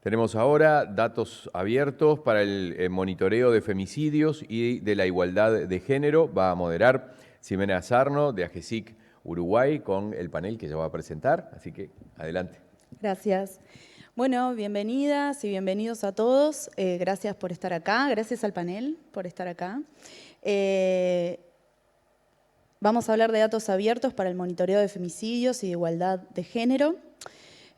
Tenemos ahora datos abiertos para el monitoreo de femicidios y de la igualdad de género. Va a moderar Ximena Sarno de AGESIC Uruguay con el panel que ella va a presentar. Así que adelante. Gracias. Bueno, bienvenidas y bienvenidos a todos. Gracias por estar acá. Gracias al panel por estar acá. Vamos a hablar de datos abiertos para el monitoreo de femicidios y de igualdad de género.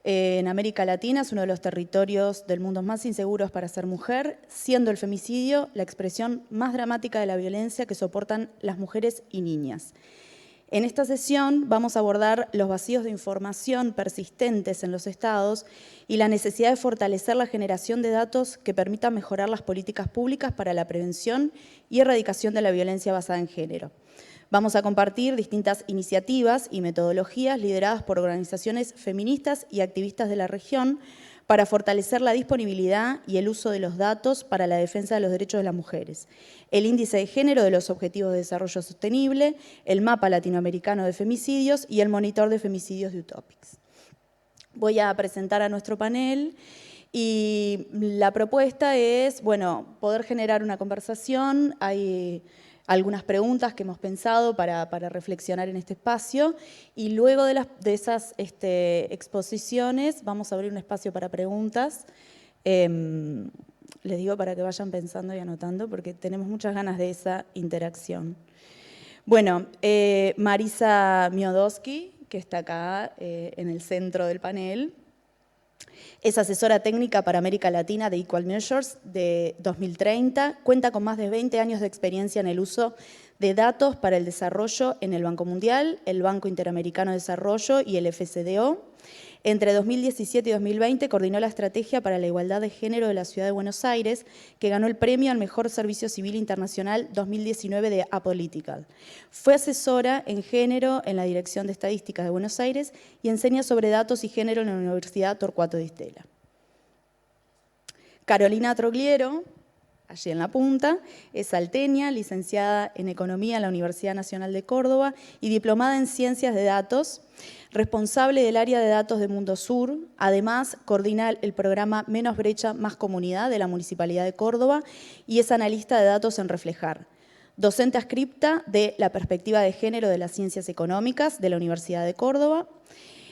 En América Latina es uno de los territorios del mundo más inseguros para ser mujer, siendo el femicidio la expresión más dramática de la violencia que soportan las mujeres y niñas. En esta sesión vamos a abordar los vacíos de información persistentes en los estados y la necesidad de fortalecer la generación de datos que permitan mejorar las políticas públicas para la prevención y erradicación de la violencia basada en género. Vamos a compartir distintas iniciativas y metodologías lideradas por organizaciones feministas y activistas de la región para fortalecer la disponibilidad y el uso de los datos para la defensa de los derechos de las mujeres, el índice de género de los Objetivos de Desarrollo Sostenible, el mapa latinoamericano de femicidios y el monitor de femicidios de Utopics. Voy a presentar a nuestro panel y la propuesta es, bueno, poder generar una conversación. Hay algunas preguntas que hemos pensado para reflexionar en este espacio y luego de esas exposiciones vamos a abrir un espacio para preguntas. Les digo para que vayan pensando y anotando porque tenemos muchas ganas de esa interacción. Bueno, Marisa Miodowski, que está acá en el centro del panel, es asesora técnica para América Latina de Equal Measures de 2030. Cuenta con más de 20 años de experiencia en el uso de datos para el desarrollo en el Banco Mundial, el Banco Interamericano de Desarrollo y el FCDO. Entre 2017 y 2020 coordinó la estrategia para la igualdad de género de la Ciudad de Buenos Aires, que ganó el premio al Mejor Servicio Civil Internacional 2019 de Apolitical. Fue asesora en género en la Dirección de Estadísticas de Buenos Aires y enseña sobre datos y género en la Universidad Torcuato Di Stella. Carolina Trogliero, allí en la punta, es salteña, licenciada en Economía en la Universidad Nacional de Córdoba y diplomada en Ciencias de Datos, responsable del área de datos de Mundo Sur. Además, coordina el programa Menos Brecha, Más Comunidad de la Municipalidad de Córdoba y es analista de datos en Reflejar. Docente adscripta de la perspectiva de género de las ciencias económicas de la Universidad de Córdoba,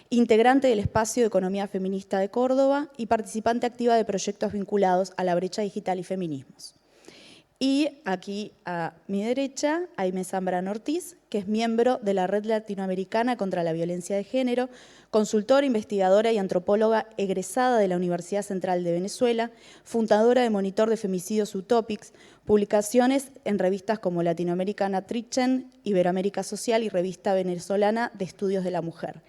integrante del Espacio de Economía Feminista de Córdoba y participante activa de proyectos vinculados a la brecha digital y feminismos. Y aquí a mi derecha, Aimé Zambrano Ortiz, que es miembro de la Red Latinoamericana contra la Violencia de Género, consultora, investigadora y antropóloga egresada de la Universidad Central de Venezuela, fundadora de Monitor de Femicidios Utopics, publicaciones en revistas como Latinoamericana Trichen, Iberoamérica Social y Revista Venezolana de Estudios de la Mujer.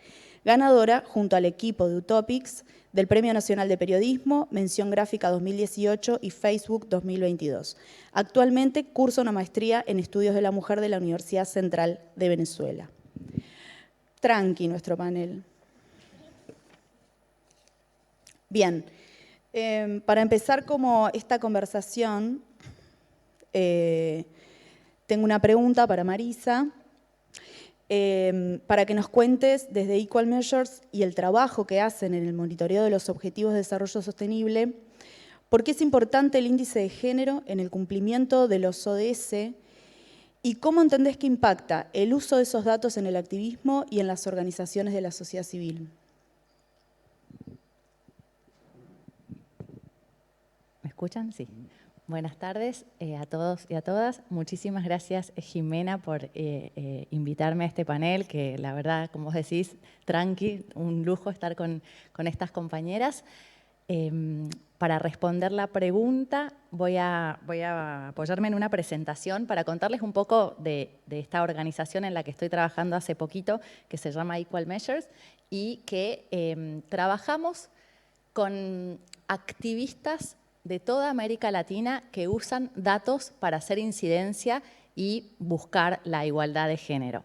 Ganadora, junto al equipo de Utopics, del Premio Nacional de Periodismo, Mención Gráfica 2018 y Facebook 2022. Actualmente cursa una maestría en Estudios de la Mujer de la Universidad Central de Venezuela. Tranqui nuestro panel. Bien, para empezar como esta conversación, tengo una pregunta para Marisa. Para que nos cuentes desde Equal Measures y el trabajo que hacen en el monitoreo de los Objetivos de Desarrollo Sostenible, ¿por qué es importante el índice de género en el cumplimiento de los ODS y cómo entendés que impacta el uso de esos datos en el activismo y en las organizaciones de la sociedad civil? ¿Me escuchan? Sí. Buenas tardes a todos y a todas. Muchísimas gracias, Ximena, por invitarme a este panel, que la verdad, como vos decís, tranqui, un lujo estar con estas compañeras. Para responder la pregunta, voy a apoyarme en una presentación para contarles un poco de esta organización en la que estoy trabajando hace poquito, que se llama Equal Measures, y que trabajamos con activistas de toda América Latina que usan datos para hacer incidencia y buscar la igualdad de género.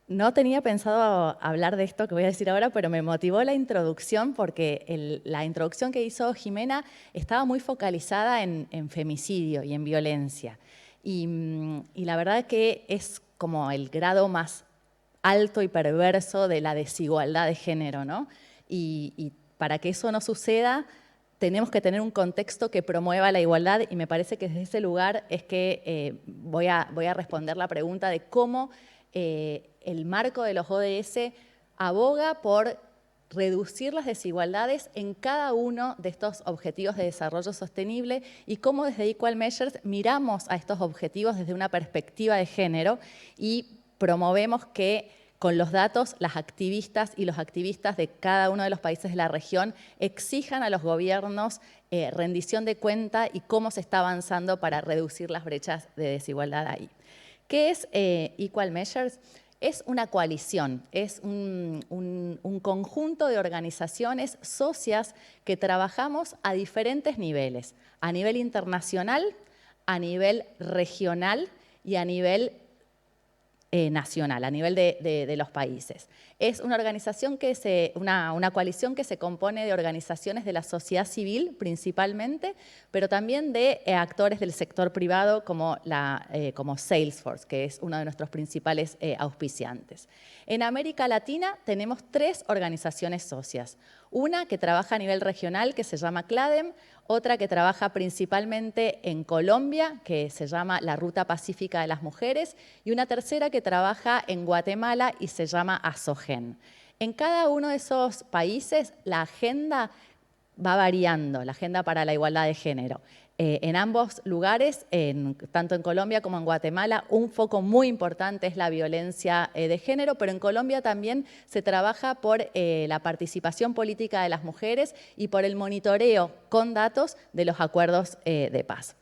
No tenía pensado hablar de esto que voy a decir ahora, pero me motivó la introducción porque la introducción que hizo Ximena estaba muy focalizada en femicidio y en violencia. Y la verdad que es como el grado más alto y perverso de la desigualdad de género, ¿no? Y para que eso no suceda, tenemos que tener un contexto que promueva la igualdad y me parece que desde ese lugar es que voy a responder la pregunta de cómo el marco de los ODS aboga por reducir las desigualdades en cada uno de estos objetivos de desarrollo sostenible y cómo desde Equal Measures miramos a estos objetivos desde una perspectiva de género y promovemos que con los datos las activistas y los activistas de cada uno de los países de la región exijan a los gobiernos rendición de cuenta y cómo se está avanzando para reducir las brechas de desigualdad ahí. ¿Qué es Equal Measures? Es una coalición, es un conjunto de organizaciones socias que trabajamos a diferentes niveles, a nivel internacional, a nivel regional y a nivel nacional, a nivel de los países. Es una organización una coalición que se compone de organizaciones de la sociedad civil principalmente, pero también de actores del sector privado como Salesforce, que es uno de nuestros principales auspiciantes. En América Latina tenemos 3 organizaciones socias. Una que trabaja a nivel regional, que se llama CLADEM, otra que trabaja principalmente en Colombia, que se llama la Ruta Pacífica de las Mujeres, y una tercera que trabaja en Guatemala y se llama ASOGEN. En cada uno de esos países la agenda va variando, la agenda para la igualdad de género. En ambos lugares, tanto en Colombia como en Guatemala, un foco muy importante es la violencia de género, pero en Colombia también se trabaja por la participación política de las mujeres y por el monitoreo con datos de los acuerdos de paz.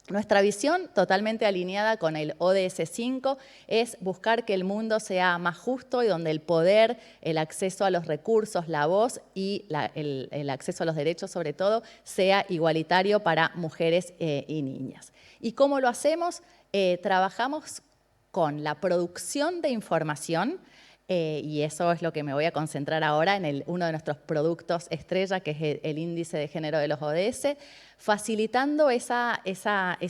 Nuestra visión, totalmente alineada con el ODS 5, es buscar que el mundo sea más justo y donde el poder, el acceso a los recursos, la voz y el acceso a los derechos, sobre todo, sea igualitario para mujeres y niñas. ¿Y cómo lo hacemos? Trabajamos con la producción de información, y eso es lo que me voy a concentrar ahora en uno de nuestros productos estrella, que es el índice de género de los ODS, facilitando esa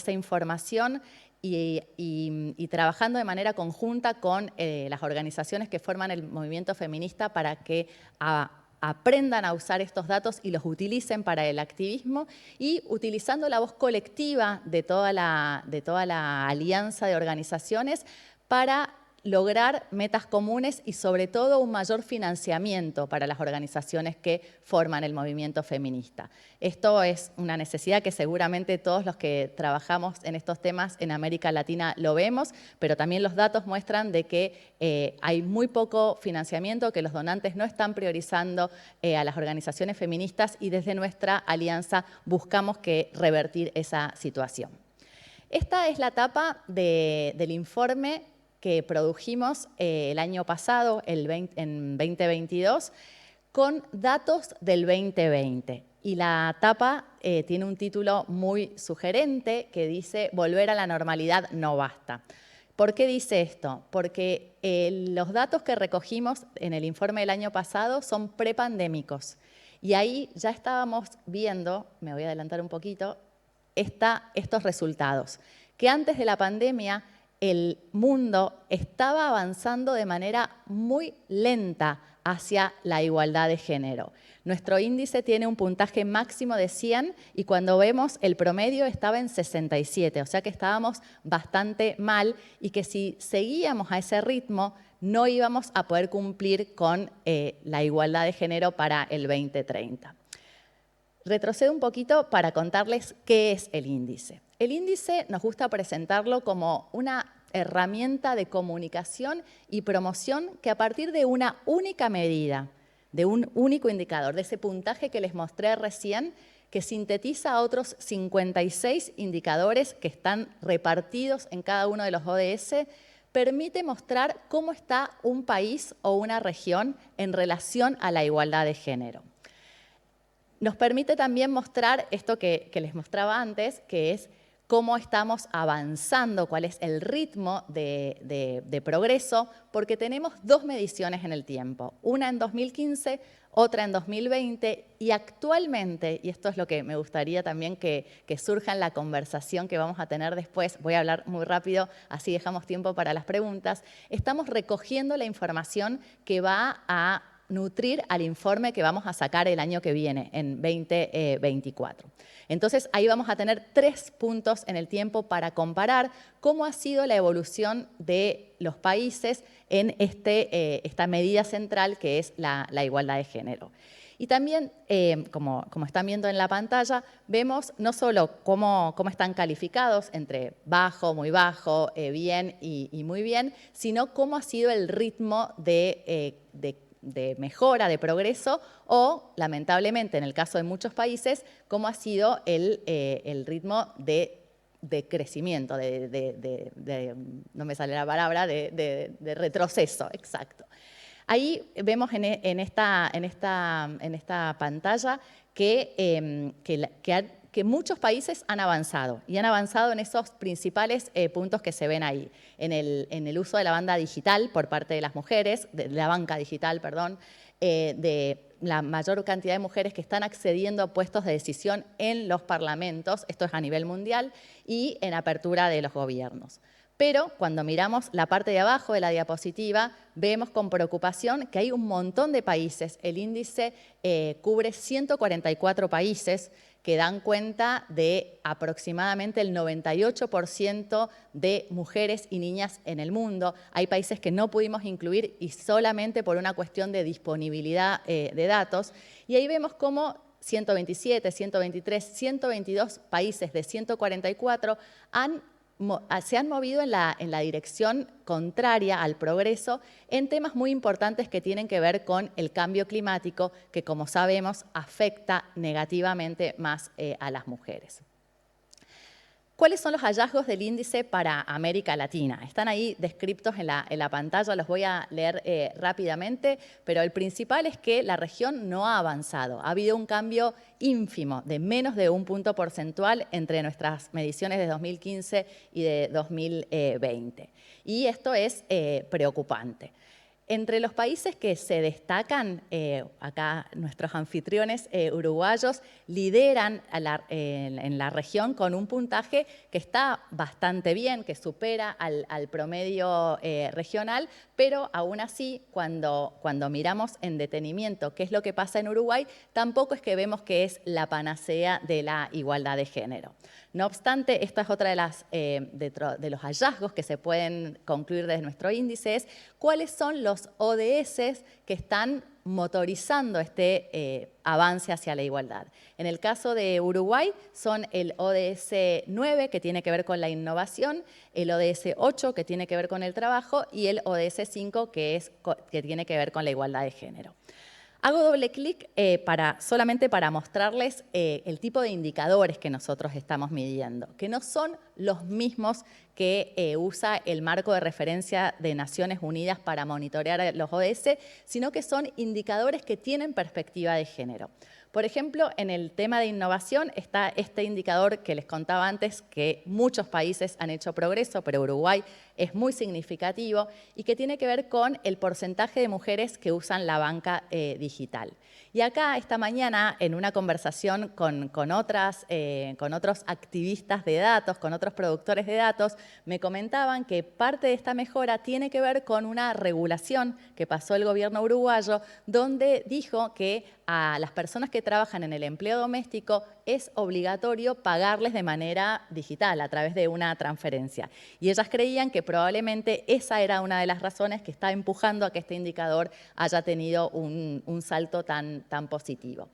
información y trabajando de manera conjunta con las organizaciones que forman el movimiento feminista para que aprendan a usar estos datos y los utilicen para el activismo y utilizando la voz colectiva de toda la alianza de organizaciones para lograr metas comunes y sobre todo un mayor financiamiento para las organizaciones que forman el movimiento feminista. Esto es una necesidad que seguramente todos los que trabajamos en estos temas en América Latina lo vemos, pero también los datos muestran de que hay muy poco financiamiento, que los donantes no están priorizando a las organizaciones feministas y desde nuestra alianza buscamos revertir esa situación. Esta es la etapa del informe que produjimos el año pasado, en 2022, con datos del 2020. Y la tapa tiene un título muy sugerente que dice «Volver a la normalidad no basta». ¿Por qué dice esto? Porque los datos que recogimos en el informe del año pasado son prepandémicos. Y ahí ya estábamos viendo, me voy a adelantar un poquito, estos resultados. Que antes de la pandemia el mundo estaba avanzando de manera muy lenta hacia la igualdad de género. Nuestro índice tiene un puntaje máximo de 100 y cuando vemos el promedio estaba en 67, o sea que estábamos bastante mal y que si seguíamos a ese ritmo no íbamos a poder cumplir con la igualdad de género para el 2030. Retrocedo un poquito para contarles qué es el índice. El índice nos gusta presentarlo como una herramienta de comunicación y promoción que a partir de una única medida, de un único indicador, de ese puntaje que les mostré recién, que sintetiza otros 56 indicadores que están repartidos en cada uno de los ODS, permite mostrar cómo está un país o una región en relación a la igualdad de género. Nos permite también mostrar esto que les mostraba antes, que es cómo estamos avanzando, cuál es el ritmo de progreso, porque tenemos 2 mediciones en el tiempo, una en 2015, otra en 2020 y actualmente, y esto es lo que me gustaría también que surja en la conversación que vamos a tener después, voy a hablar muy rápido, así dejamos tiempo para las preguntas, estamos recogiendo la información que va a nutrir al informe que vamos a sacar el año que viene, en 2024. Entonces, ahí vamos a tener 3 puntos en el tiempo para comparar cómo ha sido la evolución de los países en esta medida central que es la igualdad de género. Y también, como están viendo en la pantalla, vemos no solo cómo están calificados entre bajo, muy bajo, bien y muy bien, sino cómo ha sido el ritmo de mejora, de progreso, o, lamentablemente, en el caso de muchos países, cómo ha sido el ritmo de crecimiento, no me sale la palabra, de retroceso, exacto. Ahí vemos en esta pantalla que muchos países han avanzado, y han avanzado en esos principales puntos que se ven ahí, en el uso de la banda digital por parte de las mujeres, de la banca digital, perdón, de la mayor cantidad de mujeres que están accediendo a puestos de decisión en los parlamentos, esto es a nivel mundial, y en apertura de los gobiernos. Pero cuando miramos la parte de abajo de la diapositiva, vemos con preocupación que hay un montón de países. El índice cubre 144 países que dan cuenta de aproximadamente el 98% de mujeres y niñas en el mundo. Hay países que no pudimos incluir y solamente por una cuestión de disponibilidad de datos. Y ahí vemos cómo 127, 123, 122 países de 144 se han movido en la dirección contraria al progreso en temas muy importantes que tienen que ver con el cambio climático, que, como sabemos, afecta negativamente más a las mujeres. ¿Cuáles son los hallazgos del índice para América Latina? Están ahí descritos en la pantalla, los voy a leer rápidamente, pero el principal es que la región no ha avanzado. Ha habido un cambio ínfimo de menos de 1 punto porcentual entre nuestras mediciones de 2015 y de 2020. Y esto es preocupante. Entre los países que se destacan, acá nuestros anfitriones uruguayos lideran en la región con un puntaje que está bastante bien, que supera al promedio regional, pero aún así, cuando miramos en detenimiento qué es lo que pasa en Uruguay, tampoco es que vemos que es la panacea de la igualdad de género. No obstante, esta es otra de los hallazgos que se pueden concluir desde nuestro índice, es cuáles son los ODS que están motorizando este avance hacia la igualdad. En el caso de Uruguay son el ODS 9, que tiene que ver con la innovación, el ODS 8, que tiene que ver con el trabajo, y el ODS 5, que tiene que ver con la igualdad de género. Hago doble clic solamente para mostrarles el tipo de indicadores que nosotros estamos midiendo, que no son los mismos que usa el marco de referencia de Naciones Unidas para monitorear los ODS, sino que son indicadores que tienen perspectiva de género. Por ejemplo, en el tema de innovación está este indicador que les contaba antes, que muchos países han hecho progreso, pero Uruguay es muy significativo, y que tiene que ver con el porcentaje de mujeres que usan la banca digital. Y acá, esta mañana, en una conversación con otros activistas de datos, con otros productores de datos, me comentaban que parte de esta mejora tiene que ver con una regulación que pasó el gobierno uruguayo, donde dijo que a las personas que trabajan en el empleo doméstico es obligatorio pagarles de manera digital, a través de una transferencia. Y ellas creían que probablemente esa era una de las razones que está empujando a que este indicador haya tenido un salto tan positivo.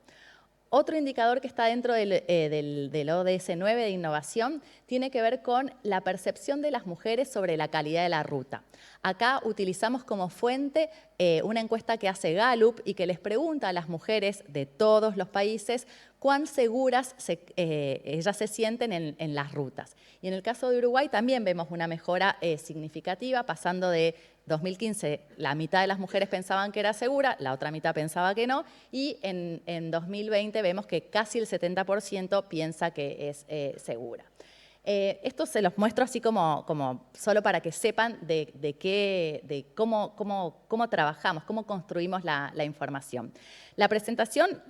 Otro indicador que está dentro del ODS 9 de innovación tiene que ver con la percepción de las mujeres sobre la calidad de la ruta. Acá utilizamos como fuente una encuesta que hace Gallup y que les pregunta a las mujeres de todos los países cuán seguras ellas se sienten en las rutas. Y en el caso de Uruguay también vemos una mejora significativa, pasando de 2015, la mitad de las mujeres pensaban que era segura, la otra mitad pensaba que no, y en 2020 vemos que casi el 70% piensa que es segura. Esto se los muestro así como solo para que sepan de cómo cómo trabajamos, cómo construimos la información. La presentación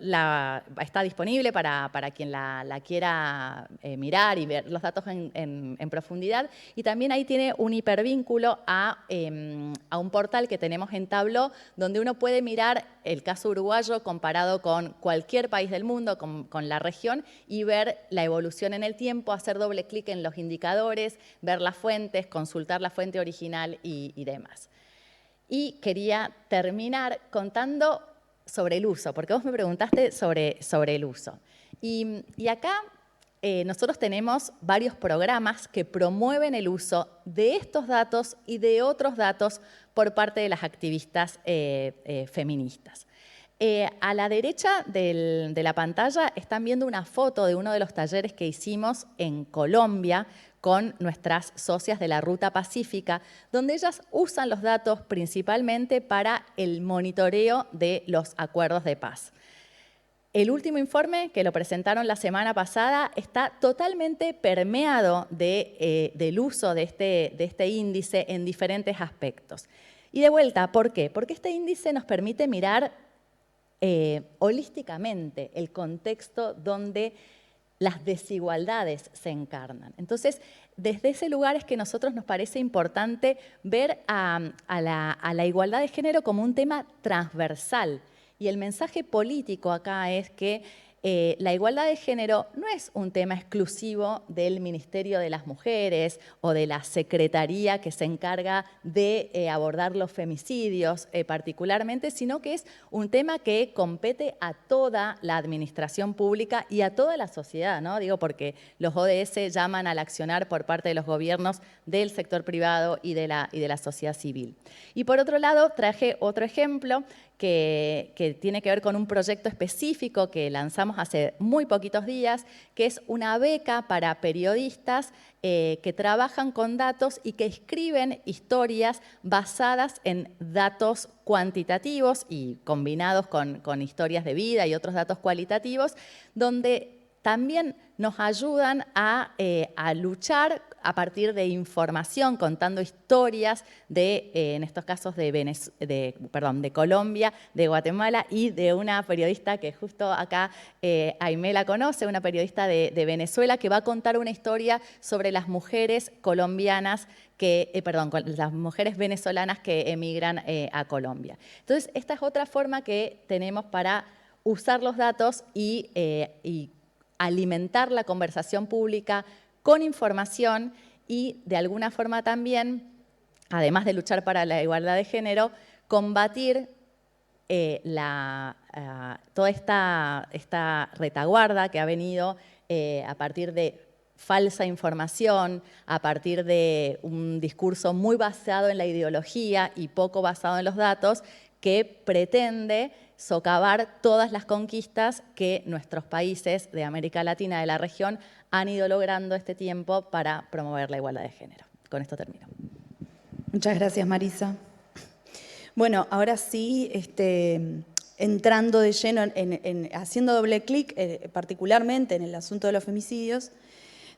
está disponible para quien la quiera mirar y ver los datos en profundidad, y también ahí tiene un hipervínculo a un portal que tenemos en Tableau, donde uno puede mirar el caso uruguayo comparado con cualquier país del mundo, con la región, y ver la evolución en el tiempo, hacer doble clic en los indicadores, ver las fuentes, consultar la fuente original y demás. Y quería terminar contando sobre el uso, porque vos me preguntaste sobre el uso. Y acá nosotros tenemos varios programas que promueven el uso de estos datos y de otros datos por parte de las activistas feministas. A la derecha de la pantalla están viendo una foto de uno de los talleres que hicimos en Colombia con nuestras socias de la Ruta Pacífica, donde ellas usan los datos principalmente para el monitoreo de los acuerdos de paz. El último informe, que lo presentaron la semana pasada, está totalmente permeado del uso de este índice en diferentes aspectos. Y de vuelta, ¿por qué? Porque este índice nos permite mirar holísticamente el contexto donde las desigualdades se encarnan. Entonces, desde ese lugar es que a nosotros nos parece importante ver a la igualdad de género como un tema transversal. Y el mensaje político acá es que la igualdad de género no es un tema exclusivo del Ministerio de las Mujeres o de la Secretaría que se encarga de abordar los femicidios particularmente, sino que es un tema que compete a toda la administración pública y a toda la sociedad, ¿no? Digo, porque los ODS llaman al accionar por parte de los gobiernos, del sector privado y de la sociedad civil. Y por otro lado, traje otro ejemplo que tiene que ver con un proyecto específico que lanzamos hace muy poquitos días, que es una beca para periodistas que trabajan con datos y que escriben historias basadas en datos cuantitativos y combinados con historias de vida y otros datos cualitativos, donde también nos ayudan a luchar a partir de información, contando historias en estos casos de Colombia, de Guatemala y de una periodista que justo acá Aimé la conoce, una periodista de Venezuela, que va a contar una historia sobre las mujeres colombianas las mujeres venezolanas que emigran a Colombia. Entonces, esta es otra forma que tenemos para usar los datos y alimentar la conversación pública con información y, de alguna forma también, además de luchar para la igualdad de género, combatir toda esta retaguarda que ha venido a partir de falsa información, a partir de un discurso muy basado en la ideología y poco basado en los datos, que pretende socavar todas las conquistas que nuestros países de América Latina, de la región, han ido logrando este tiempo para promover la igualdad de género. Con esto termino. Muchas gracias, Marisa. Bueno, ahora sí, entrando de lleno, haciendo doble clic, particularmente en el asunto de los femicidios,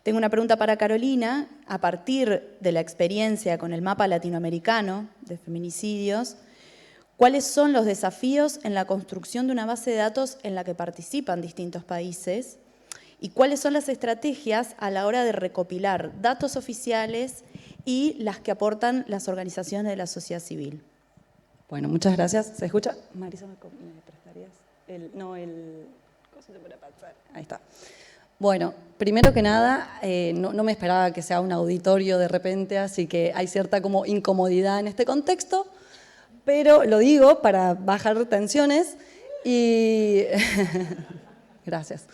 tengo una pregunta para Carolina. A partir de la experiencia con el mapa latinoamericano de feminicidios, ¿cuáles son los desafíos en la construcción de una base de datos en la que participan distintos países? ¿Y cuáles son las estrategias a la hora de recopilar datos oficiales y las que aportan las organizaciones de la sociedad civil? Bueno, muchas gracias. ¿Se escucha? Marisa, ¿me prestarías? ¿Cómo se puede pasar? Ahí está. Bueno, primero que nada, no me esperaba que sea un auditorio de repente, así que hay cierta como incomodidad en este contexto, pero lo digo para bajar tensiones y... Gracias.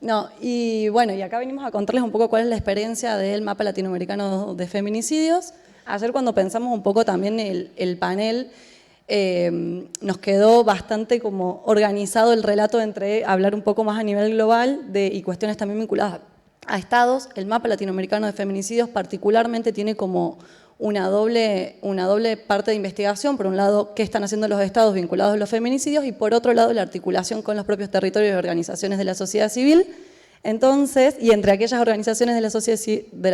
No, y bueno, y acá venimos a contarles un poco cuál es la experiencia del mapa latinoamericano de feminicidios. Ayer, cuando pensamos un poco también el panel, nos quedó bastante como organizado el relato entre hablar un poco más a nivel global y cuestiones también vinculadas a estados. El mapa latinoamericano de feminicidios particularmente tiene como una doble parte de investigación. Por un lado, qué están haciendo los estados vinculados a los feminicidios, y por otro lado, la articulación con los propios territorios y organizaciones de la sociedad civil. Entonces, y entre aquellas organizaciones de la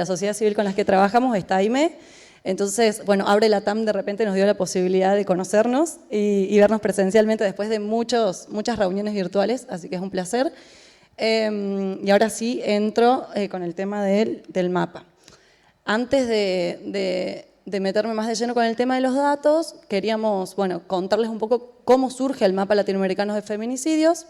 sociedad civil con las que trabajamos está AIME. Entonces, bueno, Abre Latam de repente nos dio la posibilidad de conocernos y vernos presencialmente después de muchas reuniones virtuales, así que es un placer. Y ahora sí entro con el tema del mapa. Antes de meterme más de lleno con el tema de los datos, queríamos, bueno, contarles un poco cómo surge el mapa latinoamericano de feminicidios.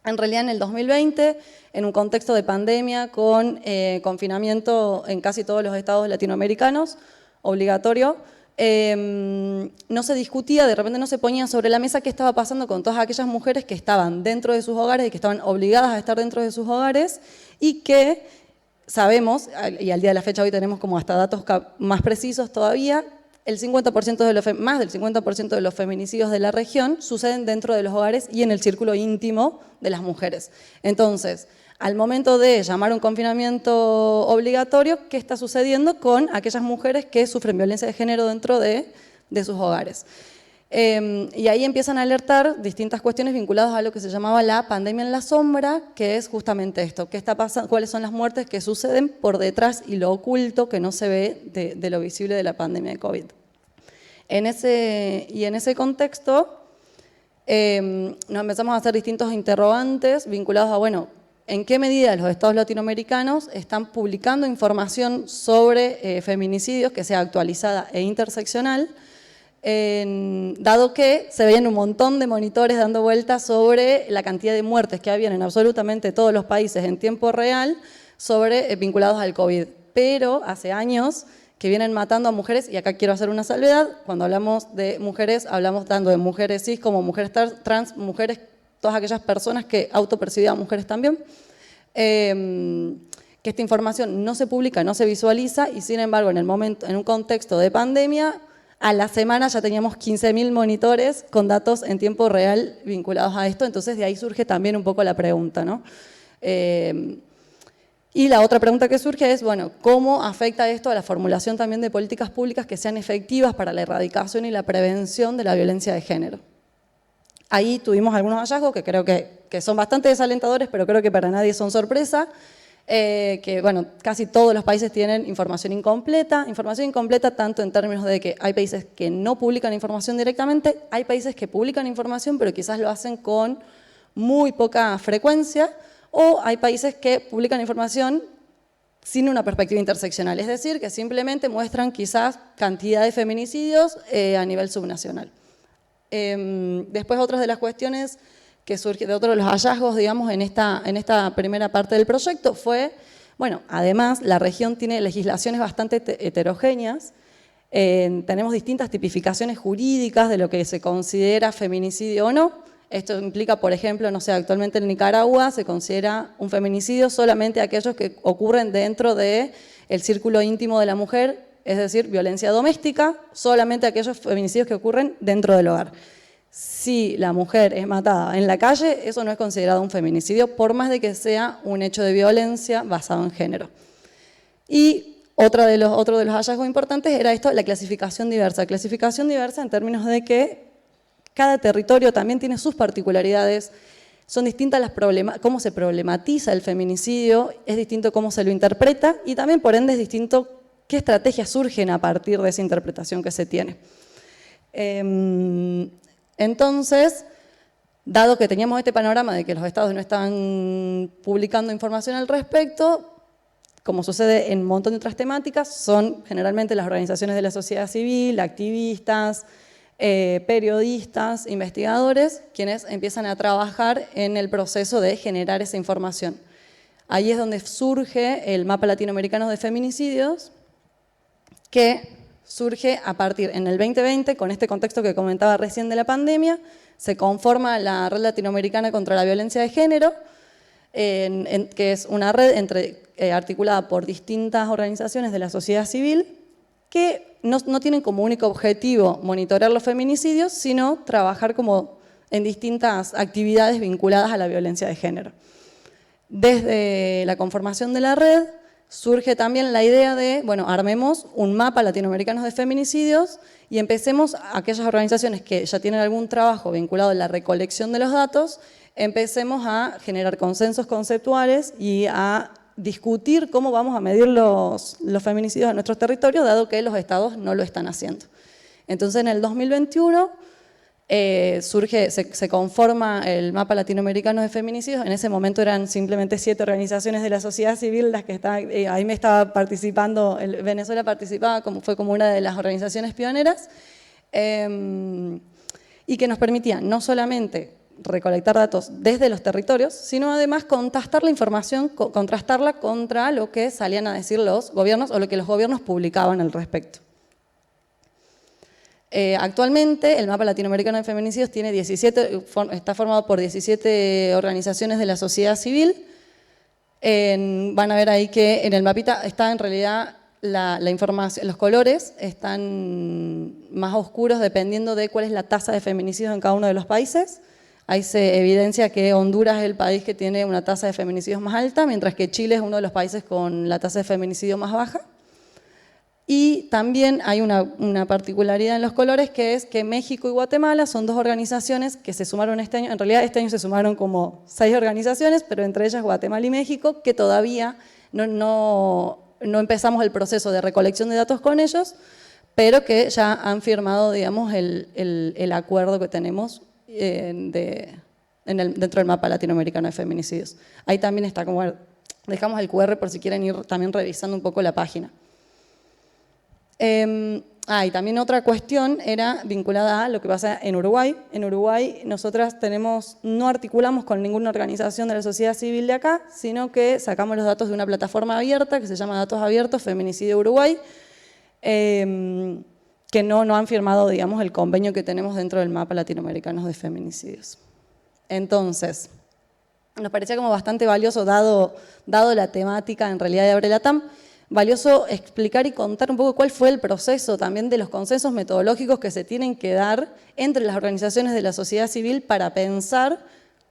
En realidad, en el 2020, en un contexto de pandemia con confinamiento en casi todos los estados latinoamericanos, obligatorio, no se discutía, de repente no se ponía sobre la mesa qué estaba pasando con todas aquellas mujeres que estaban dentro de sus hogares y que estaban obligadas a estar dentro de sus hogares y que sabemos, y al día de la fecha hoy tenemos como hasta datos más precisos todavía, más del 50% de los feminicidios de la región suceden dentro de los hogares y en el círculo íntimo de las mujeres. Entonces, al momento de llamar un confinamiento obligatorio, ¿qué está sucediendo con aquellas mujeres que sufren violencia de género dentro de sus hogares? Y ahí empiezan a alertar distintas cuestiones vinculadas a lo que se llamaba la pandemia en la sombra, que es justamente esto, qué está pasando, cuáles son las muertes que suceden por detrás y lo oculto que no se ve de lo visible de la pandemia de COVID. En ese contexto nos empezamos a hacer distintos interrogantes vinculados a, bueno, ¿en qué medida los estados latinoamericanos están publicando información sobre feminicidios que sea actualizada e interseccional? Dado que se veían un montón de monitores dando vueltas sobre la cantidad de muertes que habían en absolutamente todos los países en tiempo real vinculados al COVID. Pero hace años que vienen matando a mujeres, y acá quiero hacer una salvedad, cuando hablamos de mujeres, hablamos tanto de mujeres cis como mujeres trans, mujeres, todas aquellas personas que autopercibían mujeres también, que esta información no se publica, no se visualiza, y sin embargo en un contexto de pandemia, a la semana ya teníamos 15.000 monitores con datos en tiempo real vinculados a esto, entonces de ahí surge también un poco la pregunta, ¿no? Y la otra pregunta que surge es, bueno, ¿cómo afecta esto a la formulación también de políticas públicas que sean efectivas para la erradicación y la prevención de la violencia de género? Ahí tuvimos algunos hallazgos que creo que son bastante desalentadores, pero creo que para nadie son sorpresa. Que bueno, casi todos los países tienen información incompleta tanto en términos de que hay países que no publican información directamente, hay países que publican información pero quizás lo hacen con muy poca frecuencia, o hay países que publican información sin una perspectiva interseccional, es decir, que simplemente muestran quizás cantidad de feminicidios a nivel subnacional. Después otras de las cuestiones que surge de otro de los hallazgos, digamos, en esta primera parte del proyecto fue, bueno, además la región tiene legislaciones bastante heterogéneas, tenemos distintas tipificaciones jurídicas de lo que se considera feminicidio o no. Esto implica, por ejemplo, no sé, actualmente en Nicaragua se considera un feminicidio solamente aquellos que ocurren dentro del círculo íntimo de la mujer, es decir, violencia doméstica, solamente aquellos feminicidios que ocurren dentro del hogar. Si la mujer es matada en la calle, eso no es considerado un feminicidio, por más de que sea un hecho de violencia basado en género. Y otro de los hallazgos importantes era esto, la clasificación diversa. Clasificación diversa en términos de que cada territorio también tiene sus particularidades, son distintas cómo se problematiza el feminicidio, es distinto cómo se lo interpreta y también por ende es distinto qué estrategias surgen a partir de esa interpretación que se tiene. Entonces, dado que teníamos este panorama de que los estados no estaban publicando información al respecto, como sucede en un montón de otras temáticas, son generalmente las organizaciones de la sociedad civil, activistas, periodistas, investigadores, quienes empiezan a trabajar en el proceso de generar esa información. Ahí es donde surge el mapa latinoamericano de feminicidios, que surge a partir, en el 2020, con este contexto que comentaba recién de la pandemia, se conforma la Red Latinoamericana contra la Violencia de Género, que es una red articulada por distintas organizaciones de la sociedad civil, que no tienen como único objetivo monitorear los feminicidios, sino trabajar como en distintas actividades vinculadas a la violencia de género. Desde la conformación de la red, surge también la idea de, bueno, armemos un mapa latinoamericano de feminicidios y empecemos, aquellas organizaciones que ya tienen algún trabajo vinculado a la recolección de los datos, empecemos a generar consensos conceptuales y a discutir cómo vamos a medir los feminicidios en nuestros territorios, dado que los estados no lo están haciendo. Entonces, en el 2021 se conforma el mapa latinoamericano de feminicidios. En ese momento eran simplemente 7 organizaciones de la sociedad civil las que estaban, ahí me estaba participando, Venezuela participaba, fue como una de las organizaciones pioneras, y que nos permitían no solamente recolectar datos desde los territorios, sino además contrastar la información, contrastarla contra lo que salían a decir los gobiernos o lo que los gobiernos publicaban al respecto. Actualmente el mapa latinoamericano de feminicidios tiene está formado por 17 organizaciones de la sociedad civil. Van a ver ahí que en el mapita está en realidad la información, los colores están más oscuros dependiendo de cuál es la tasa de feminicidios en cada uno de los países. Ahí se evidencia que Honduras es el país que tiene una tasa de feminicidios más alta, mientras que Chile es uno de los países con la tasa de feminicidio más baja. Y también hay una particularidad en los colores, que es que México y Guatemala son 2 organizaciones que se sumaron este año. En realidad este año se sumaron como 6 organizaciones, pero entre ellas Guatemala y México, que todavía no empezamos el proceso de recolección de datos con ellos, pero que ya han firmado, digamos, el acuerdo que tenemos dentro del mapa latinoamericano de feminicidios. Ahí también está, como dejamos el QR por si quieren ir también revisando un poco la página. Y también otra cuestión era vinculada a lo que pasa en Uruguay. En Uruguay nosotras no articulamos con ninguna organización de la sociedad civil de acá, sino que sacamos los datos de una plataforma abierta que se llama Datos Abiertos Feminicidio Uruguay, que no han firmado, digamos, el convenio que tenemos dentro del mapa latinoamericano de feminicidios. Entonces, nos parecía como bastante valioso, dado la temática en realidad de AbreLatam, valioso explicar y contar un poco cuál fue el proceso también de los consensos metodológicos que se tienen que dar entre las organizaciones de la sociedad civil para pensar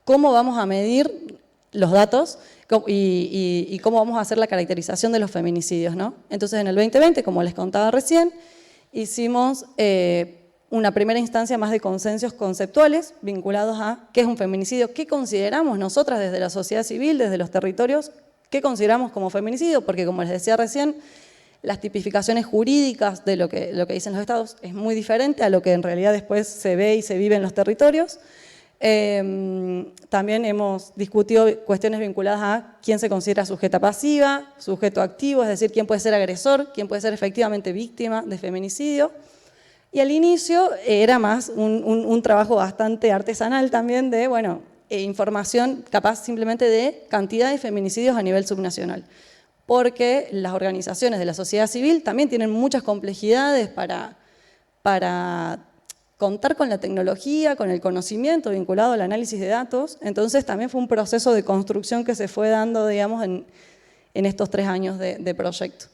cómo vamos a medir los datos y cómo vamos a hacer la caracterización de los feminicidios, ¿no? Entonces, en el 2020, como les contaba recién, hicimos una primera instancia más de consensos conceptuales vinculados a qué es un feminicidio, qué consideramos nosotras desde la sociedad civil, desde los territorios, qué consideramos como feminicidio, porque como les decía recién, las tipificaciones jurídicas de lo que dicen los estados es muy diferente a lo que en realidad después se ve y se vive en los territorios. También hemos discutido cuestiones vinculadas a quién se considera sujeta pasiva, sujeto activo, es decir, quién puede ser agresor, quién puede ser efectivamente víctima de feminicidio. Y al inicio era más un trabajo bastante artesanal también de, bueno, información capaz simplemente de cantidad de feminicidios a nivel subnacional, porque las organizaciones de la sociedad civil también tienen muchas complejidades para contar con la tecnología, con el conocimiento vinculado al análisis de datos. Entonces también fue un proceso de construcción que se fue dando, digamos, en estos 3 años de proyecto.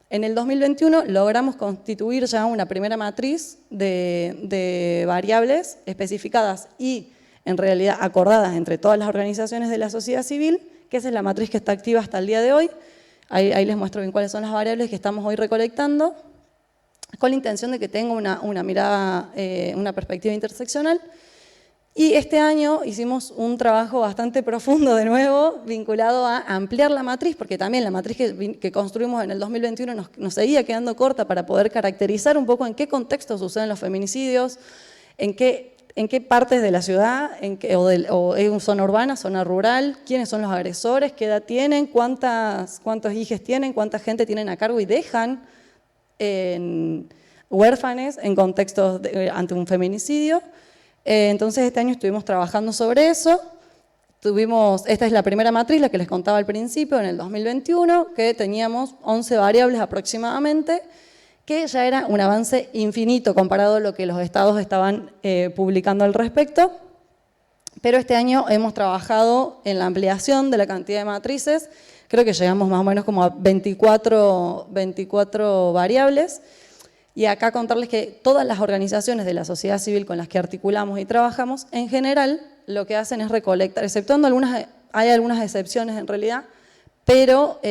En el 2021 logramos constituir ya una primera matriz de variables especificadas y en realidad acordadas entre todas las organizaciones de la sociedad civil, que esa es la matriz que está activa hasta el día de hoy. Ahí les muestro bien cuáles son las variables que estamos hoy recolectando, con la intención de que tenga una mirada, una perspectiva interseccional. Y este año hicimos un trabajo bastante profundo de nuevo, vinculado a ampliar la matriz, porque también la matriz que construimos en el 2021 nos seguía quedando corta para poder caracterizar un poco en qué contexto suceden los feminicidios, en qué partes de la ciudad, o es zona urbana, zona rural, quiénes son los agresores, qué edad tienen, cuántos hijos tienen, cuánta gente tienen a cargo y dejan huérfanes en contextos ante un feminicidio. Entonces este año estuvimos trabajando sobre eso. Esta es la primera matriz, la que les contaba al principio, en el 2021, que teníamos 11 variables aproximadamente, que ya era un avance infinito comparado a lo que los estados estaban publicando al respecto. Pero este año hemos trabajado en la ampliación de la cantidad de matrices, creo que llegamos más o menos como a 24 variables, y acá contarles que todas las organizaciones de la sociedad civil con las que articulamos y trabajamos, en general, lo que hacen es recolectar, exceptuando hay algunas excepciones en realidad, pero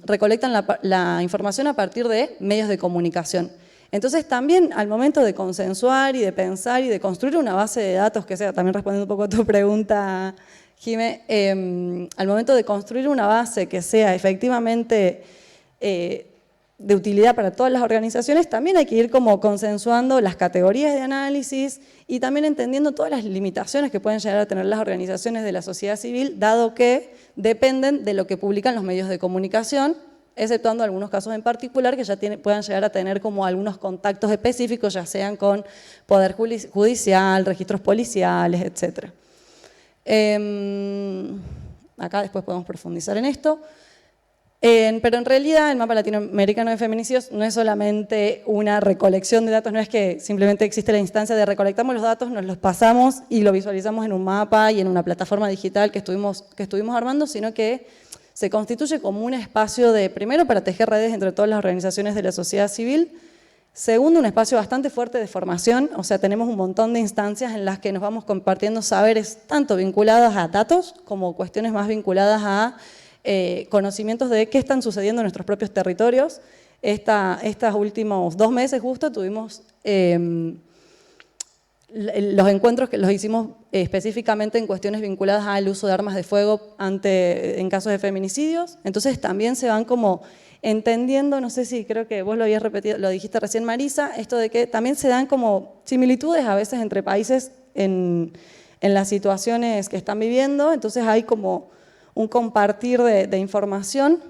recolectan la información a partir de medios de comunicación. Entonces también al momento de consensuar y de pensar y de construir una base de datos, que sea, también respondiendo un poco a tu pregunta, Jime, al momento de construir una base que sea efectivamente de utilidad para todas las organizaciones, también hay que ir como consensuando las categorías de análisis y también entendiendo todas las limitaciones que pueden llegar a tener las organizaciones de la sociedad civil, dado que dependen de lo que publican los medios de comunicación, exceptuando algunos casos en particular que ya puedan llegar a tener como algunos contactos específicos, ya sean con Poder Judicial, registros policiales, etc. Acá después podemos profundizar en esto. Pero en realidad el mapa latinoamericano de feminicidios no es solamente una recolección de datos, no es que simplemente existe la instancia de recolectamos los datos, nos los pasamos y lo visualizamos en un mapa y en una plataforma digital que estuvimos armando, sino que se constituye como un espacio de, primero, para tejer redes entre todas las organizaciones de la sociedad civil, segundo, un espacio bastante fuerte de formación, o sea, tenemos un montón de instancias en las que nos vamos compartiendo saberes tanto vinculadas a datos como cuestiones más vinculadas a conocimientos de qué están sucediendo en nuestros propios territorios. Estos últimos 2 meses justo tuvimos los encuentros que los hicimos específicamente en cuestiones vinculadas al uso de armas de fuego en casos de feminicidios. Entonces también se van como entendiendo, no sé si creo que vos lo habías repetido, lo dijiste recién Marisa, esto de que también se dan como similitudes a veces entre países en las situaciones que están viviendo, entonces hay como un compartir de información.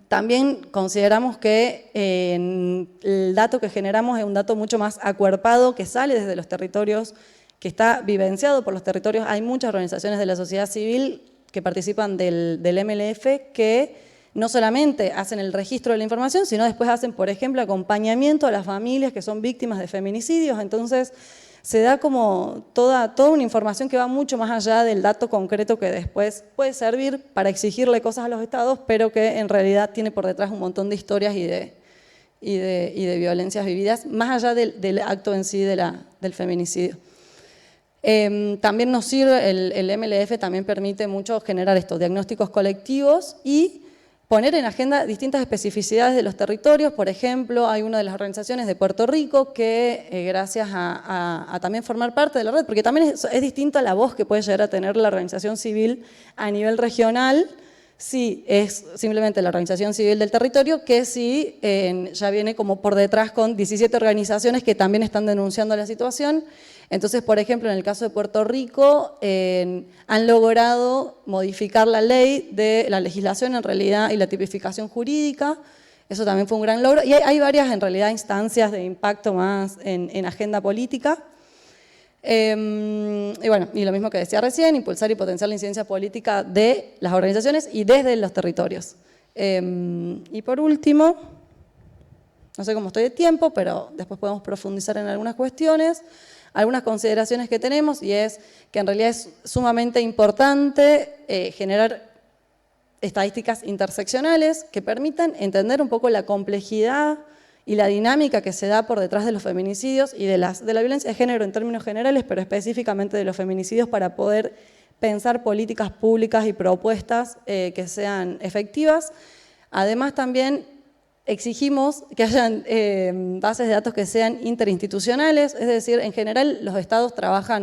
También consideramos que el dato que generamos es un dato mucho más acuerpado, que sale desde los territorios, que está vivenciado por los territorios. Hay muchas organizaciones de la sociedad civil que participan del MLF que no solamente hacen el registro de la información, sino después hacen, por ejemplo, acompañamiento a las familias que son víctimas de feminicidios. Entonces, se da como toda una información que va mucho más allá del dato concreto que después puede servir para exigirle cosas a los estados, pero que en realidad tiene por detrás un montón de historias y de violencias vividas, más allá del acto en sí del feminicidio. También nos sirve, el MLF también permite mucho generar estos diagnósticos colectivos y poner en agenda distintas especificidades de los territorios. Por ejemplo, hay una de las organizaciones de Puerto Rico que gracias a también formar parte de la red, porque también es distinta la voz que puede llegar a tener la organización civil a nivel regional, si es simplemente la organización civil del territorio, que si ya viene como por detrás con 17 organizaciones que también están denunciando la situación. Entonces, por ejemplo, en el caso de Puerto Rico, han logrado modificar la ley de la legislación en realidad y la tipificación jurídica. Eso también fue un gran logro. Y hay varias, en realidad, instancias de impacto más en agenda política. Y bueno, y lo mismo que decía recién, impulsar y potenciar la incidencia política de las organizaciones y desde los territorios. Y por último, no sé cómo estoy de tiempo, pero después podemos profundizar en algunas cuestiones. Algunas consideraciones que tenemos, y es que en realidad es sumamente importante generar estadísticas interseccionales que permitan entender un poco la complejidad y la dinámica que se da por detrás de los feminicidios y de la violencia de género en términos generales, pero específicamente de los feminicidios, para poder pensar políticas públicas y propuestas que sean efectivas. Además también exigimos que hayan bases de datos que sean interinstitucionales, es decir, en general los estados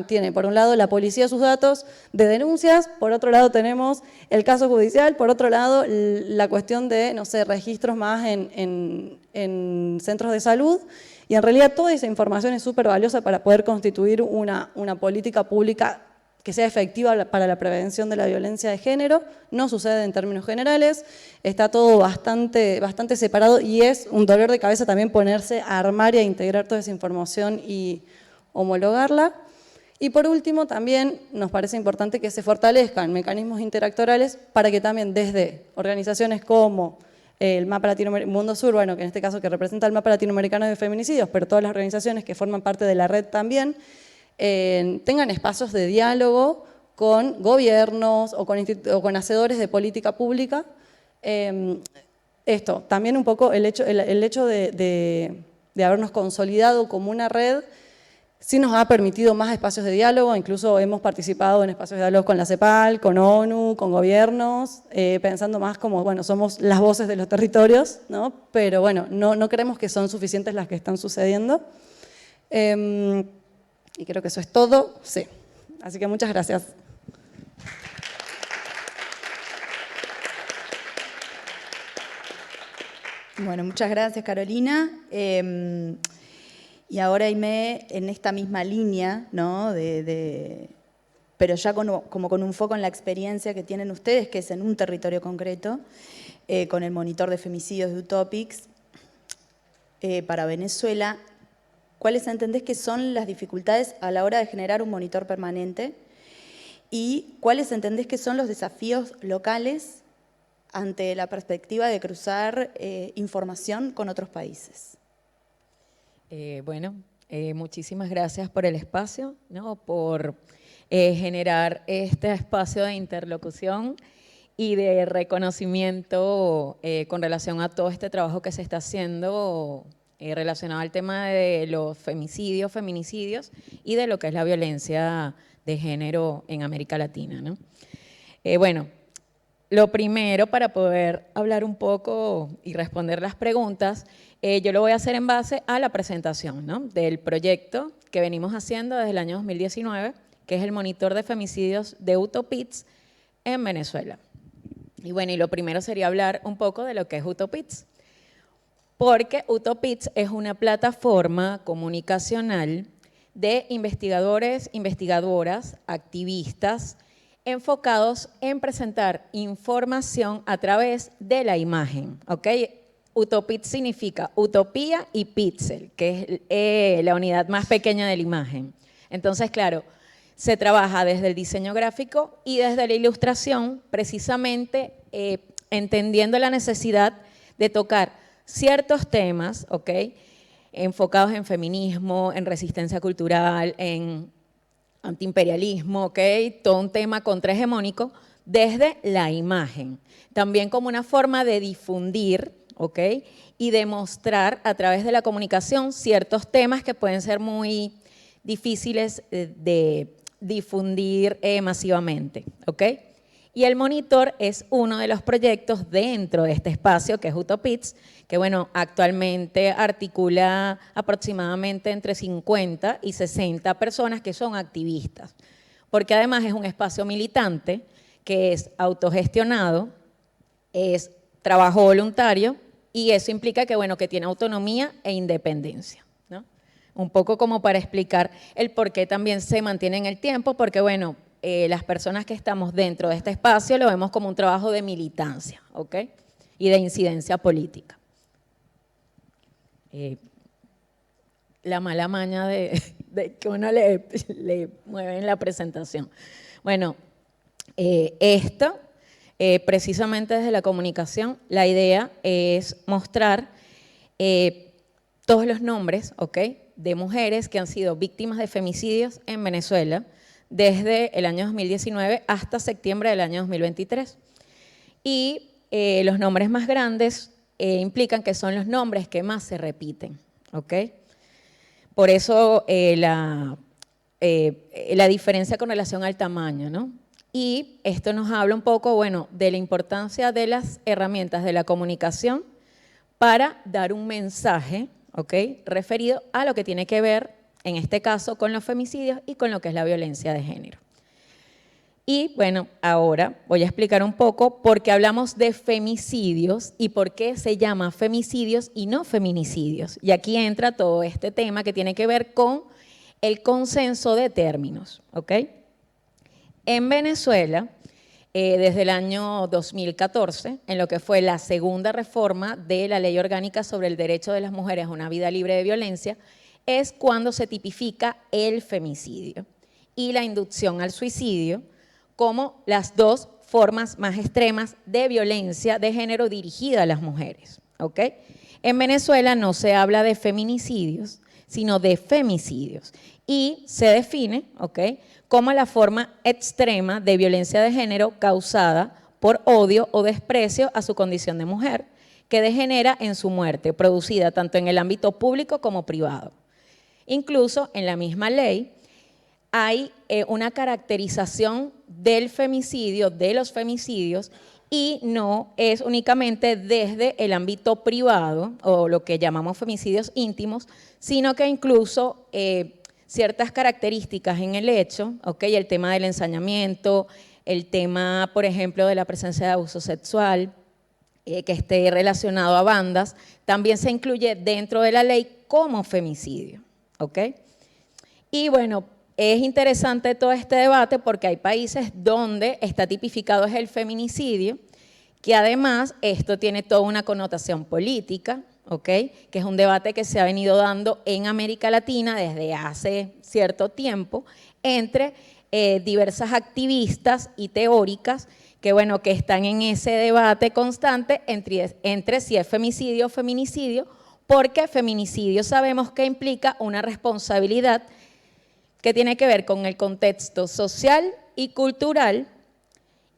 tienen por un lado la policía sus datos de denuncias, por otro lado tenemos el caso judicial, por otro lado la cuestión de, no sé, registros más en centros de salud, y en realidad toda esa información es súper valiosa para poder constituir una política pública que sea efectiva para la prevención de la violencia de género. No sucede en términos generales, está todo bastante separado y es un dolor de cabeza también ponerse a armar y a integrar toda esa información y homologarla. Y por último, también nos parece importante que se fortalezcan mecanismos interactorales para que también desde organizaciones como el Mapa Latinoamericano, Mundo Sur, bueno, que en este caso que representa el Mapa Latinoamericano de Feminicidios, pero todas las organizaciones que forman parte de la red también, tengan espacios de diálogo con gobiernos o con hacedores de política pública. Esto, también un poco el hecho de habernos consolidado como una red sí nos ha permitido más espacios de diálogo, incluso hemos participado en espacios de diálogo con la CEPAL, con ONU, con gobiernos, pensando más como, bueno, somos las voces de los territorios, ¿no? Pero bueno, no creemos que son suficientes las que están sucediendo. Y creo que eso es todo, sí. Así que muchas gracias. Bueno, muchas gracias, Carolina. Y ahora, Aimé, en esta misma línea, ¿no? Pero ya como con un foco en la experiencia que tienen ustedes, que es en un territorio concreto, con el monitor de femicidios de Utopics, para Venezuela, ¿cuáles entendés que son las dificultades a la hora de generar un monitor permanente? ¿Y cuáles entendés que son los desafíos locales ante la perspectiva de cruzar información con otros países? Muchísimas gracias por el espacio, ¿no? Por generar este espacio de interlocución y de reconocimiento con relación a todo este trabajo que se está haciendo relacionado al tema de los femicidios, feminicidios y de lo que es la violencia de género en América Latina, ¿no? Lo primero, para poder hablar un poco y responder las preguntas, yo lo voy a hacer en base a la presentación, ¿no? Del proyecto que venimos haciendo desde el año 2019, que es el monitor de femicidios de Utopics en Venezuela. Y lo primero sería hablar un poco de lo que es Utopics, porque Utopics es una plataforma comunicacional de investigadores, investigadoras, activistas, enfocados en presentar información a través de la imagen, ¿ok? Utopics significa utopía y píxel, que es la unidad más pequeña de la imagen. Entonces, claro, se trabaja desde el diseño gráfico y desde la ilustración, precisamente entendiendo la necesidad de tocar ciertos temas, ¿ok? Enfocados en feminismo, en resistencia cultural, en antiimperialismo, ¿ok? Todo un tema contrahegemónico desde la imagen. También como una forma de difundir, ¿ok? Y demostrar a través de la comunicación ciertos temas que pueden ser muy difíciles de difundir masivamente, ¿ok? Y el monitor es uno de los proyectos dentro de este espacio que es Utopics, que actualmente articula aproximadamente entre 50 y 60 personas que son activistas, porque además es un espacio militante que es autogestionado, es trabajo voluntario y eso implica que tiene autonomía e independencia, ¿no? Un poco como para explicar el por qué también se mantiene en el tiempo, porque las personas que estamos dentro de este espacio lo vemos como un trabajo de militancia, ¿ok? Y de incidencia política. La mala maña de que uno le mueve en la presentación. Esto, precisamente desde la comunicación, la idea es mostrar todos los nombres, ¿ok?, de mujeres que han sido víctimas de femicidios en Venezuela desde el año 2019 hasta septiembre del año 2023. Y los nombres más grandes implican que son los nombres que más se repiten, ¿ok? Por eso la diferencia con relación al tamaño, ¿no? Y esto nos habla un poco, de la importancia de las herramientas de la comunicación para dar un mensaje, ¿ok?, referido a lo que tiene que ver, en este caso, con los femicidios y con lo que es la violencia de género. Y ahora voy a explicar un poco por qué hablamos de femicidios y por qué se llama femicidios y no feminicidios. Y aquí entra todo este tema que tiene que ver con el consenso de términos, ¿ok? En Venezuela, desde el año 2014, en lo que fue la segunda reforma de la Ley Orgánica sobre el Derecho de las Mujeres a una Vida Libre de Violencia, es cuando se tipifica el femicidio y la inducción al suicidio como las dos formas más extremas de violencia de género dirigida a las mujeres, ¿ok? En Venezuela no se habla de feminicidios, sino de femicidios y se define, ¿ok?, como la forma extrema de violencia de género causada por odio o desprecio a su condición de mujer, que degenera en su muerte, producida tanto en el ámbito público como privado. Incluso en la misma ley hay una caracterización del femicidio, de los femicidios, y no es únicamente desde el ámbito privado o lo que llamamos femicidios íntimos, sino que incluso ciertas características en el hecho, ¿okay?, el tema del ensañamiento, el tema, por ejemplo, de la presencia de abuso sexual, que esté relacionado a bandas, también se incluye dentro de la ley como femicidio, ¿ok? Y bueno, es interesante todo este debate porque hay países donde está tipificado es el feminicidio, que además esto tiene toda una connotación política, ¿ok? Que es un debate que se ha venido dando en América Latina desde hace cierto tiempo entre diversas activistas y teóricas que, bueno, que están en ese debate constante entre si es femicidio o feminicidio, porque feminicidio sabemos que implica una responsabilidad que tiene que ver con el contexto social y cultural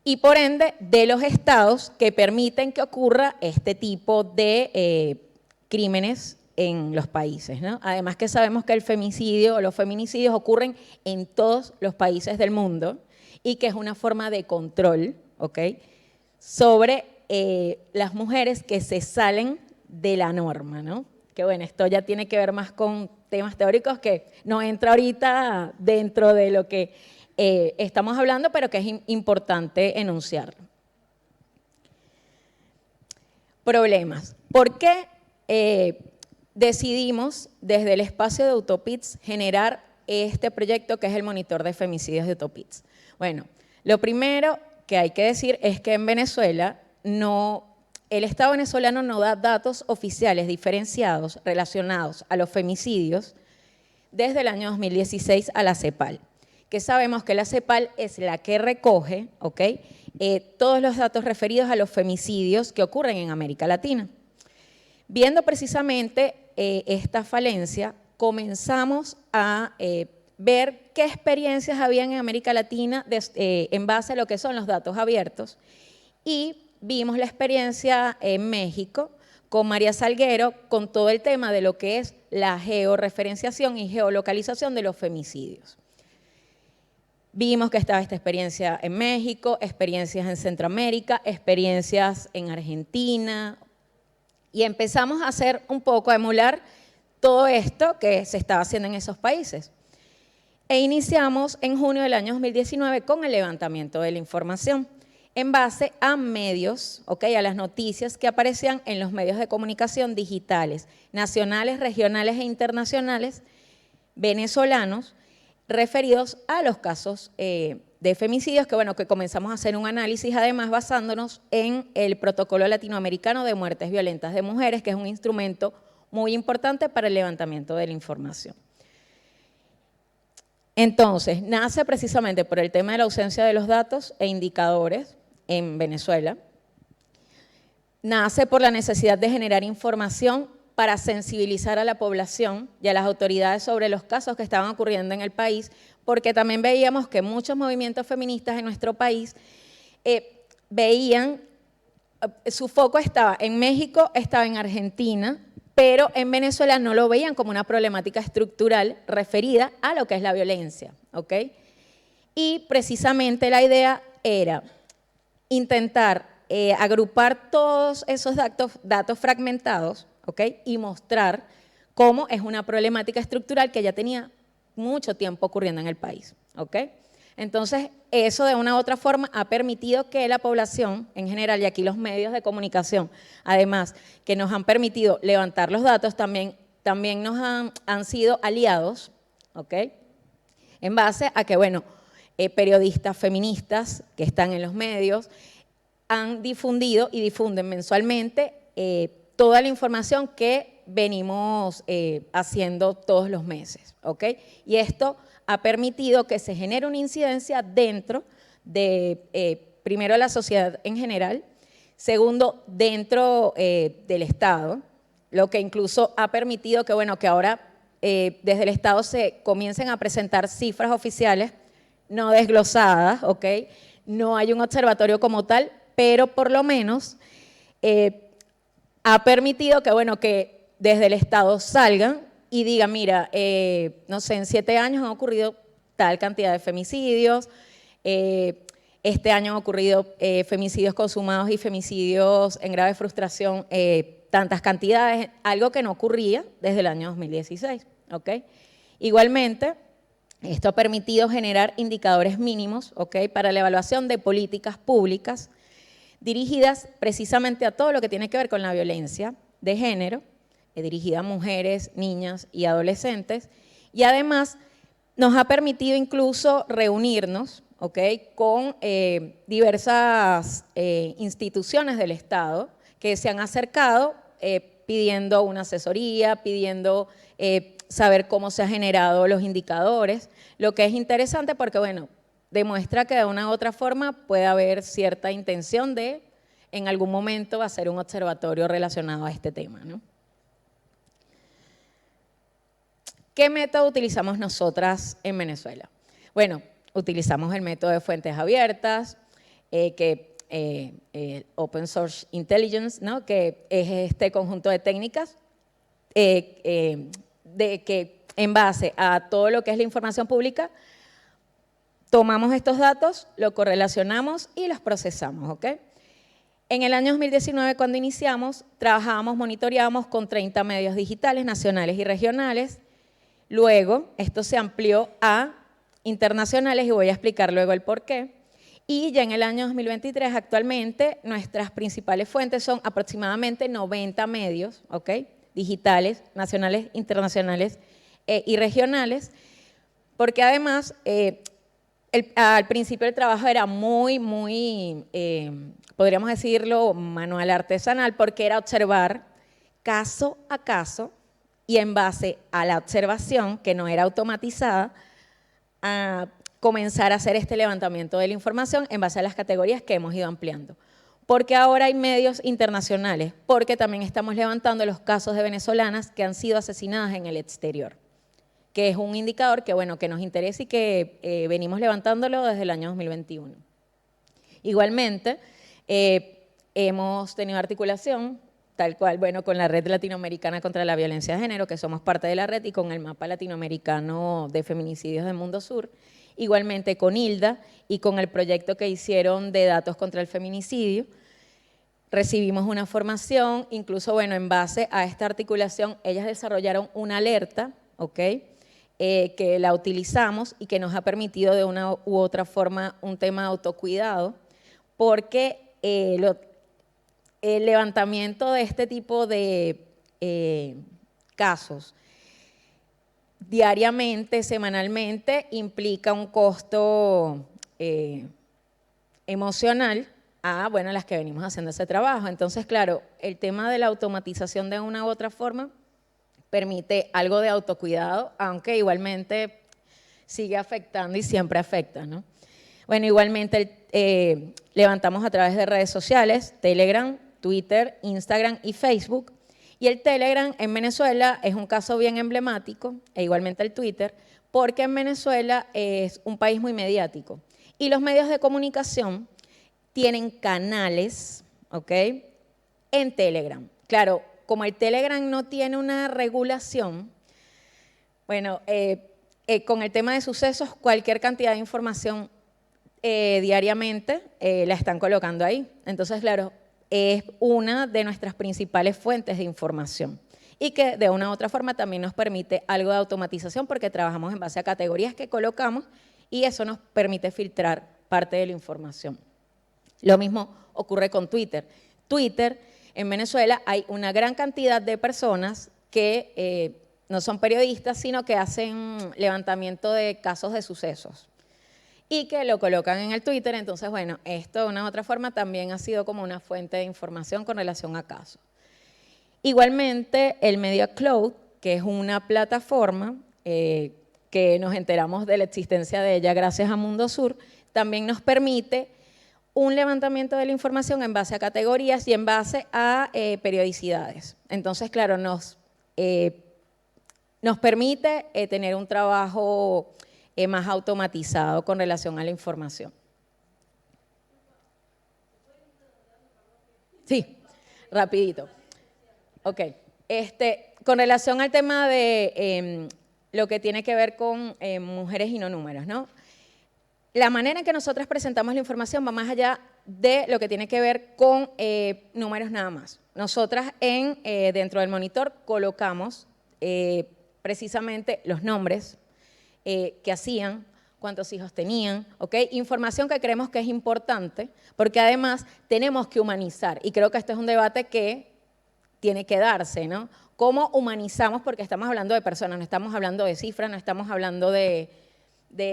y por ende de los estados que permiten que ocurra este tipo de crímenes en los países, ¿no? Además que sabemos que el femicidio o los feminicidios ocurren en todos los países del mundo y que es una forma de control, ¿ok?, sobre las mujeres que se salen de la norma, ¿no? Que bueno, esto ya tiene que ver más con temas teóricos que no entra ahorita dentro de lo que estamos hablando, pero que es importante enunciarlo. Problemas. ¿Por qué decidimos desde el espacio de Utopits generar este proyecto que es el monitor de femicidios de Utopits? Bueno, lo primero que hay que decir es que en Venezuela el Estado venezolano no da datos oficiales diferenciados relacionados a los femicidios desde el año 2016 a la CEPAL, que sabemos que la CEPAL es la que recoge, ¿ok?, todos los datos referidos a los femicidios que ocurren en América Latina. Viendo precisamente esta falencia, comenzamos a ver qué experiencias habían en América Latina en base a lo que son los datos abiertos y vimos la experiencia en México con María Salguero con todo el tema de lo que es la georreferenciación y geolocalización de los femicidios. Vimos que estaba esta experiencia en México, experiencias en Centroamérica, experiencias en Argentina, y empezamos a hacer un poco, a emular todo esto que se estaba haciendo en esos países. E iniciamos en junio del año 2019 con el levantamiento de la información en base a medios, a las noticias que aparecían en los medios de comunicación digitales, nacionales, regionales e internacionales, venezolanos, referidos a los casos de femicidios, que bueno, que comenzamos a hacer un análisis además basándonos en el Protocolo Latinoamericano de Muertes Violentas de Mujeres, que es un instrumento muy importante para el levantamiento de la información. Entonces, nace precisamente por el tema de la ausencia de los datos e indicadores en Venezuela, nace por la necesidad de generar información para sensibilizar a la población y a las autoridades sobre los casos que estaban ocurriendo en el país, porque también veíamos que muchos movimientos feministas en nuestro país veían, su foco estaba en México, estaba en Argentina, pero en Venezuela no lo veían como una problemática estructural referida a lo que es la violencia, ¿ok? Y precisamente la idea era intentar agrupar todos esos datos fragmentados, ¿ok?, y mostrar cómo es una problemática estructural que ya tenía mucho tiempo ocurriendo en el país, ¿ok? Entonces, eso de una u otra forma ha permitido que la población en general, y aquí los medios de comunicación, además, que nos han permitido levantar los datos, también nos han sido aliados, ¿ok?, en base a que, bueno, periodistas feministas que están en los medios han difundido y difunden mensualmente toda la información que venimos haciendo todos los meses, ¿ok? Y esto ha permitido que se genere una incidencia dentro de, primero, la sociedad en general, segundo, dentro del Estado, lo que incluso ha permitido que, bueno, que ahora desde el Estado se comiencen a presentar cifras oficiales no desglosadas, ¿ok? No hay un observatorio como tal, pero por lo menos ha permitido que, bueno, que desde el Estado salgan y digan, mira, no sé, en 7 años han ocurrido tal cantidad de femicidios, este año han ocurrido femicidios consumados y femicidios en grave frustración, tantas cantidades, algo que no ocurría desde el año 2016, ¿ok? Igualmente, esto ha permitido generar indicadores mínimos, ¿ok?, para la evaluación de políticas públicas dirigidas precisamente a todo lo que tiene que ver con la violencia de género, dirigida a mujeres, niñas y adolescentes, y además nos ha permitido incluso reunirnos, con diversas instituciones del Estado que se han acercado pidiendo una asesoría, pidiendo saber cómo se han generado los indicadores, lo que es interesante porque, bueno, demuestra que de una u otra forma puede haber cierta intención de, en algún momento, hacer un observatorio relacionado a este tema, ¿no? ¿Qué método utilizamos nosotras en Venezuela? Bueno, utilizamos el método de fuentes abiertas, Open Source Intelligence, ¿no? Que es este conjunto de técnicas que en base a todo lo que es la información pública, tomamos estos datos, lo correlacionamos y los procesamos, ¿ok? En el año 2019, cuando iniciamos, trabajábamos, monitoreábamos con 30 medios digitales nacionales y regionales. Luego, esto se amplió a internacionales y voy a explicar luego el por qué. Y ya en el año 2023, actualmente, nuestras principales fuentes son aproximadamente 90 medios, ¿ok? Digitales, nacionales, internacionales y regionales, porque además al principio el trabajo era muy, podríamos decirlo, manual artesanal, porque era observar caso a caso y en base a la observación, que no era automatizada, a comenzar a hacer este levantamiento de la información en base a las categorías que hemos ido ampliando. Porque ahora hay medios internacionales, porque también estamos levantando los casos de venezolanas que han sido asesinadas en el exterior, que es un indicador que, bueno, que nos interesa y que venimos levantándolo desde el año 2021. Igualmente, hemos tenido articulación, tal cual, bueno, con la Red Latinoamericana contra la Violencia de Género, que somos parte de la red, y con el Mapa Latinoamericano de Feminicidios del Mundo Sur, igualmente con Hilda y con el proyecto que hicieron de datos contra el feminicidio. Recibimos una formación, incluso, bueno, en base a esta articulación, ellas desarrollaron una alerta, ¿ok?, que la utilizamos y que nos ha permitido de una u otra forma un tema de autocuidado, porque el levantamiento de este tipo de casos diariamente, semanalmente, implica un costo emocional a, bueno, las que venimos haciendo ese trabajo. Entonces, claro, el tema de la automatización de una u otra forma permite algo de autocuidado, aunque igualmente sigue afectando y siempre afecta, ¿no? Bueno, igualmente levantamos a través de redes sociales, Telegram, Twitter, Instagram y Facebook. Y el Telegram en Venezuela es un caso bien emblemático, e igualmente el Twitter, porque en Venezuela es un país muy mediático. Y los medios de comunicación tienen canales, ¿ok?, en Telegram. Claro, como el Telegram no tiene una regulación, bueno, con el tema de sucesos, cualquier cantidad de información diariamente la están colocando ahí. Entonces, claro, es una de nuestras principales fuentes de información y que de una u otra forma también nos permite algo de automatización porque trabajamos en base a categorías que colocamos y eso nos permite filtrar parte de la información. Lo mismo ocurre con Twitter. Twitter, en Venezuela hay una gran cantidad de personas que no son periodistas, sino que hacen levantamiento de casos de sucesos y que lo colocan en el Twitter. Entonces, bueno, esto de una u otra forma también ha sido como una fuente de información con relación a casos. Igualmente, el Media Cloud, que es una plataforma que nos enteramos de la existencia de ella gracias a Mundo Sur, también nos permite un levantamiento de la información en base a categorías y en base a periodicidades. Entonces, claro, nos permite tener un trabajo más automatizado con relación a la información. Sí, rapidito. Ok. Con relación al tema de lo que tiene que ver con mujeres y no números, ¿no? La manera en que nosotros presentamos la información va más allá de lo que tiene que ver con números nada más. Nosotras dentro del monitor colocamos precisamente los nombres que hacían cuántos hijos tenían, ¿ok? Información que creemos que es importante, porque además tenemos que humanizar, y creo que este es un debate que tiene que darse, ¿no? ¿Cómo humanizamos? Porque estamos hablando de personas, no estamos hablando de cifras, no estamos hablando de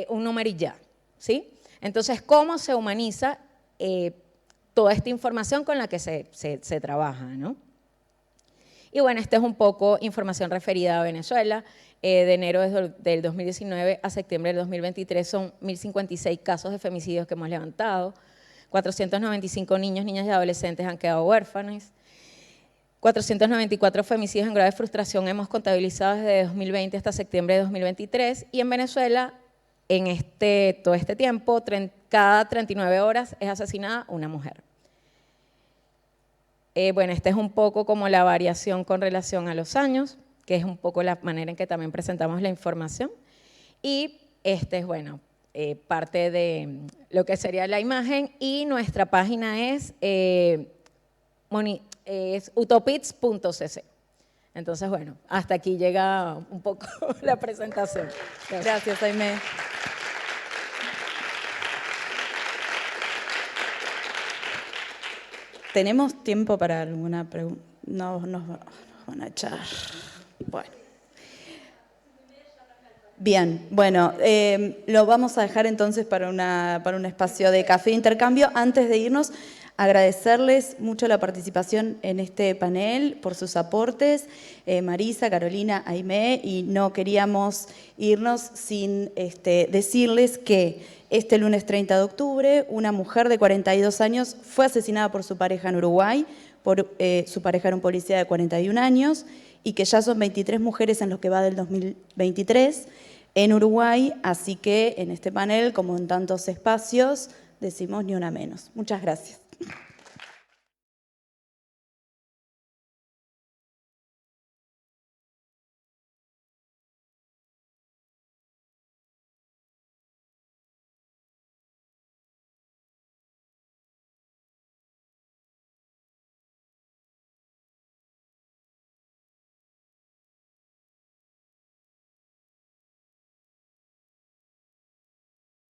un número y ya, ¿sí? Entonces, ¿cómo se humaniza toda esta información con la que se trabaja, ¿no? Y bueno, esta es un poco información referida a Venezuela. De enero del 2019 a septiembre del 2023 son 1.056 casos de femicidios que hemos levantado, 495 niños, niñas y adolescentes han quedado huérfanos, 494 femicidios en grave frustración hemos contabilizado desde 2020 hasta septiembre de 2023, y en Venezuela, en todo este tiempo, cada 39 horas es asesinada una mujer. Bueno, esta es un poco como la variación con relación a los años, que es un poco la manera en que también presentamos la información. Y este es, bueno, parte de lo que sería la imagen, y nuestra página es utopits.cc. Entonces, bueno, hasta aquí llega un poco la presentación. Gracias, Aimé. ¿Tenemos tiempo para alguna pregunta? No, nos van a echar. Bueno. Bien, bueno, lo vamos a dejar entonces para un espacio de café de intercambio. Antes de irnos, agradecerles mucho la participación en este panel, por sus aportes, Marisa, Carolina, Aimé, y no queríamos irnos sin decirles que este lunes 30 de octubre, una mujer de 42 años fue asesinada por su pareja en Uruguay, su pareja era un policía de 41 años, y que ya son 23 mujeres en lo que va del 2023 en Uruguay, así que en este panel, como en tantos espacios, decimos ni una menos. Muchas gracias.